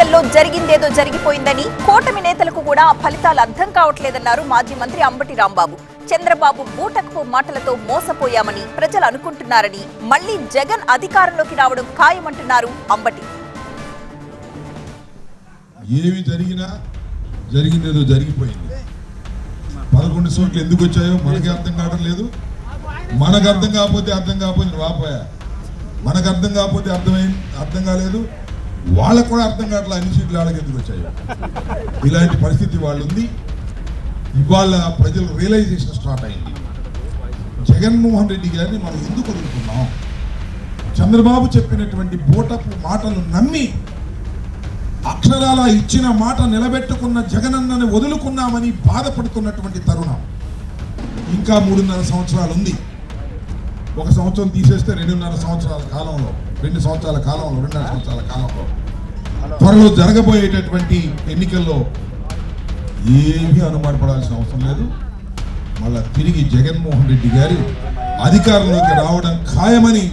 ఎన్నికల్లో జరిగిందేదో జరిగిపోయిందని, కూటమి నేతలకు కూడా ఆ ఫలితాలు అర్థం కావట్లేదన్నారు మాజీ మంత్రి అంబటి రాంబాబు. చంద్రబాబు బూటకపు మాటలతో మోసపోయామని ప్రజలు అనుకుంటున్నారని, మళ్లీ జగన్ అధికారంలోకి రావడం ఖాయమంటున్నారు అంబటి. ఏమి జరిగినా జరిగిందేదో జరిగిపోయింది. 11 సీట్లు ఎందుకు వచ్చాయో మనకి అర్థం కావడం లేదు. మనకు అర్థం కాకపోతే వాపోయా, మనకు అర్థం కాకపోతే అర్థం కాలేదు, వాళ్ళకు కూడా అర్థం కావట్లేదు అన్ని సీట్లు వాళ్ళకి ఎందుకు వచ్చాయో. ఇలాంటి పరిస్థితి వాళ్ళు ఉంది. ఇవాళ ప్రజలు రియలైజేషన్ స్టార్ట్ అయింది. జగన్మోహన్ రెడ్డి గారిని మనం ఎందుకు వదులుకున్నాం? చంద్రబాబు చెప్పినటువంటి బోటపు మాటలు నమ్మి అక్షరాల ఇచ్చిన మాట నిలబెట్టుకున్న జగనన్నని వదులుకున్నామని బాధపడుతున్నటువంటి తరుణం. ఇంకా 3.5 సంవత్సరాలు ఉంది. 1 సంవత్సరం తీసేస్తే 2.5 సంవత్సరాల కాలంలో, 2 సంవత్సరాల కాలంలో, 2.5 సంవత్సరాల కాలంలో త్వరలో జరగబోయేటటువంటి ఎన్నికల్లో ఏమీ అనుమానపడాల్సిన అవసరం లేదు. మళ్ళా తిరిగి జగన్మోహన్ రెడ్డి గారు అధికారంలోకి రావడం ఖాయమని